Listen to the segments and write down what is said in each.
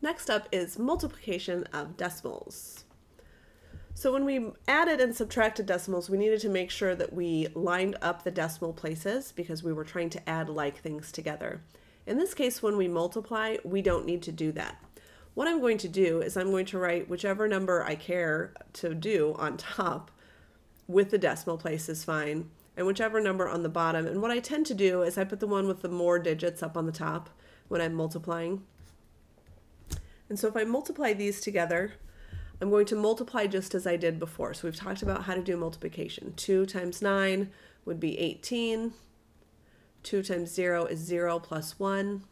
Next up is multiplication of decimals. So when we added and subtracted decimals, we needed to make sure that we lined up the decimal places because we were trying to add like things together. In this case, when we multiply, we don't need to do that. What I'm going to do is I'm going to write whichever number I care to do on top with the decimal place is fine, and whichever number on the bottom. And what I tend to do is I put the one with the more digits up on the top when I'm multiplying. And so if I multiply these together, I'm going to multiply just as I did before. So we've talked about how to do multiplication. 2 times 9 would be 18. 2 times 0 is 0 plus 1.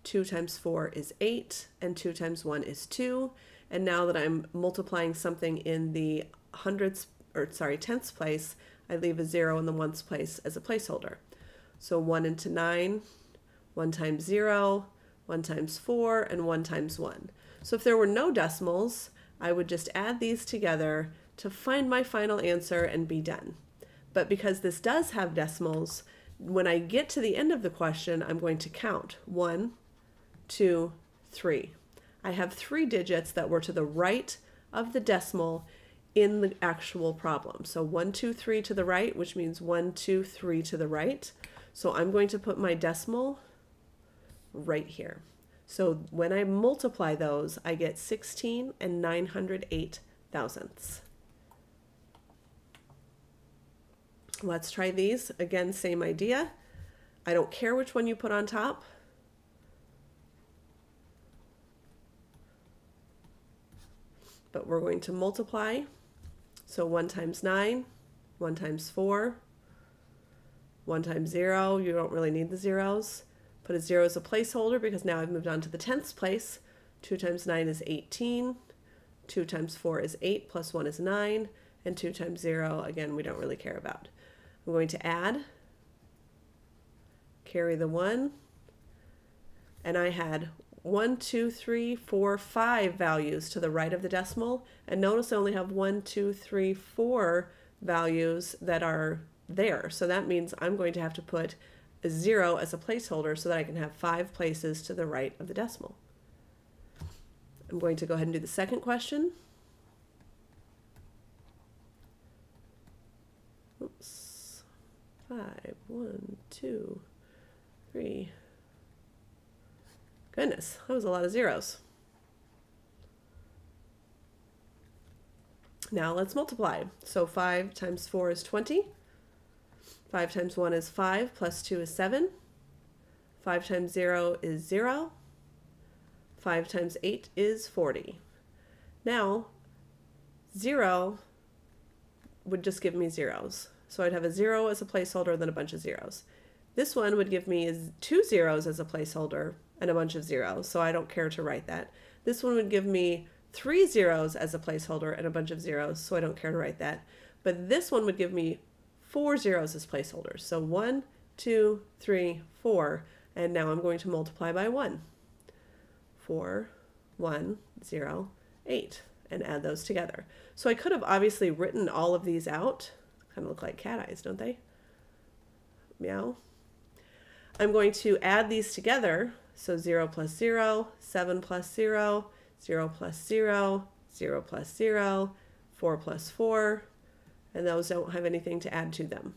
2 times 4 is 8, and 2 times 1 is 2. And now that I'm multiplying something in the tenths place, I leave a 0 in the ones place as a placeholder. So 1 into 9, 1 times 0, 1 times 4, and 1 times 1. So if there were no decimals, I would just add these together to find my final answer and be done. But because this does have decimals, when I get to the end of the question, I'm going to count 1, 2, 3. I have 3 digits that were to the right of the decimal in the actual problem. So 1, 2, 3 to the right, which means 1, 2, 3 to the right. So I'm going to put my decimal right here. So when I multiply those, I get 16 and 908 thousandths. Let's try these. Again, same idea. I don't care which one you put on top. But we're going to multiply. So 1 times 9, 1 times 4, 1 times 0. You don't really need the zeros. Put a 0 as a placeholder because now I've moved on to the tenths place. 2 times 9 is 18. 2 times 4 is 8 plus 1 is 9. And 2 times 0, again, we don't really care about. I'm going to add, carry the 1, and I had 1, 2, 3, 4, 5 values to the right of the decimal. And notice I only have 1, 2, 3, 4 values that are there. So that means I'm going to have to put a 0 as a placeholder so that I can have 5 places to the right of the decimal. I'm going to go ahead and do the second question. Oops. 5, 1, 2, 3. Goodness, that was a lot of zeros. Now let's multiply. So 5 times 4 is 20. 5 times 1 is 5, plus 2 is 7. 5 times 0 is 0. 5 times 8 is 40. Now, 0 would just give me zeros. So I'd have a 0 as a placeholder, then a bunch of zeros. This one would give me 2 zeros as a placeholder and a bunch of zeros, so I don't care to write that. This one would give me 3 zeros as a placeholder and a bunch of zeros, so I don't care to write that. But this one would give me 4 zeros as placeholders. So 1, 2, 3, 4, and now I'm going to multiply by 1. 4, 1, 0, 8, and add those together. So I could have obviously written all of these out. Kind of look like cat eyes, don't they? Meow. I'm going to add these together. So 0 plus 0, 7 plus 0, 0 plus 0, 0 plus 0, 4 plus 4, and those don't have anything to add to them.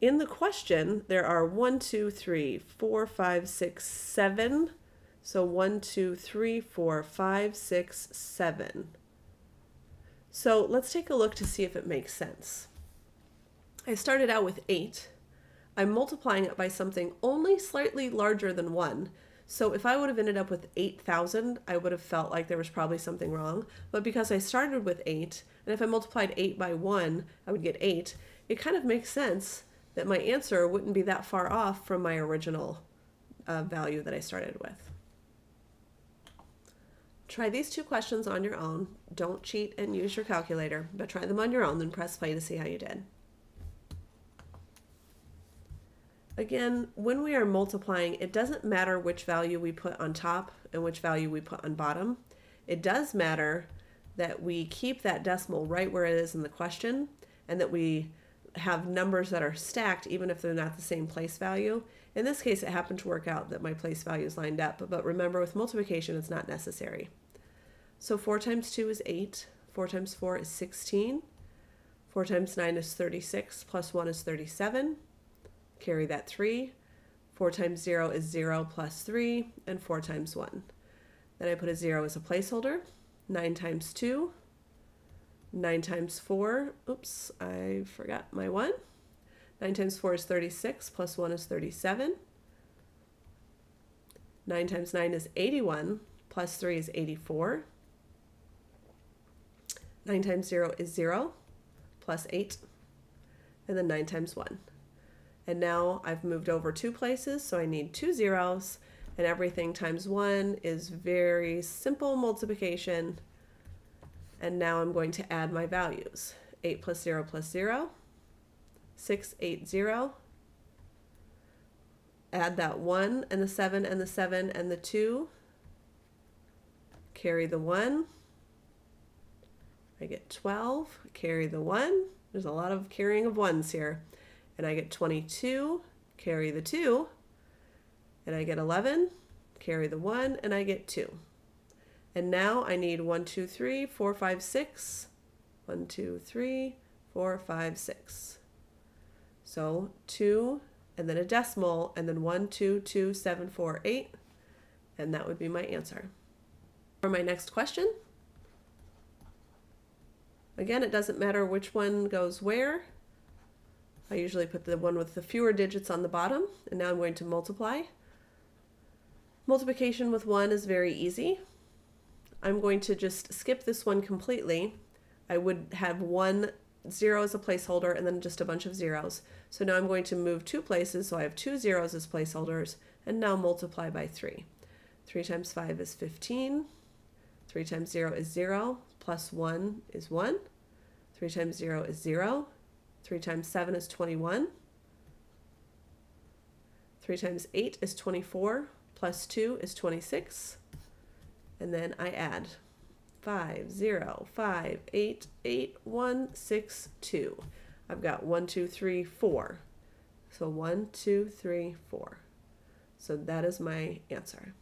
In the question, there are 1, 2, 3, 4, 5, 6, 7. So 1, 2, 3, 4, 5, 6, 7. So let's take a look to see if it makes sense. I started out with 8. I'm multiplying it by something only slightly larger than 1. So if I would have ended up with 8,000, I would have felt like there was probably something wrong. But because I started with 8, and if I multiplied 8 by 1, I would get 8, it kind of makes sense that my answer wouldn't be that far off from my original value that I started with. Try these 2 questions on your own. Don't cheat and use your calculator, but try them on your own, then press play to see how you did. Again, when we are multiplying, it doesn't matter which value we put on top and which value we put on bottom. It does matter that we keep that decimal right where it is in the question and that we have numbers that are stacked even if they're not the same place value. In this case, it happened to work out that my place values lined up, but remember with multiplication, it's not necessary. So 4 times 2 is 8, 4 times 4 is 16, 4 times 9 is 36, plus 1 is 37, carry that 3, 4 times 0 is 0 plus 3, and 4 times 1. Then I put a 0 as a placeholder. 9 times 2, 9 times 4, oops, I forgot my 1. 9 times 4 is 36, plus 1 is 37. 9 times 9 is 81, plus 3 is 84. 9 times 0 is 0, plus 8. And then 9 times 1. And now I've moved over 2 places, so I need 2 zeros, and everything times 1 is very simple multiplication. And now I'm going to add my values. 8 plus 0 plus 0, 6, 8, 0. Add that 1 and the 7 and the 7 and the 2. Carry the 1. I get 12. Carry the 1. There's a lot of carrying of 1s here. And I get 22. Carry the 2. And I get 11. Carry the 1. And I get 2. And now I need 1, 2, 3, 4, 5, 6. 1, 2, 3, 4, 5, 6. So 2, and then a decimal, and then 1, 2, 2, 7, 4, 8. And that would be my answer. For my next question, again, it doesn't matter which one goes where. I usually put the one with the fewer digits on the bottom, and now I'm going to multiply. Multiplication with 1 is very easy. I'm going to just skip this one completely. I would have 1 0 as a placeholder and then just a bunch of zeros. So now I'm going to move 2 places, so I have 2 zeros as placeholders, and now multiply by 3. 3 times 5 is 15. 3 times 0 is 0, plus 1 is 1. 3 times 0 is 0. 3 times 7 is 21. 3 times 8 is 24, plus 2 is 26. And then I add 5, 0, 5, 8, 8, 1, 6, 2. I've got 1, 2, 3, 4. So 1, 2, 3, 4. So that is my answer.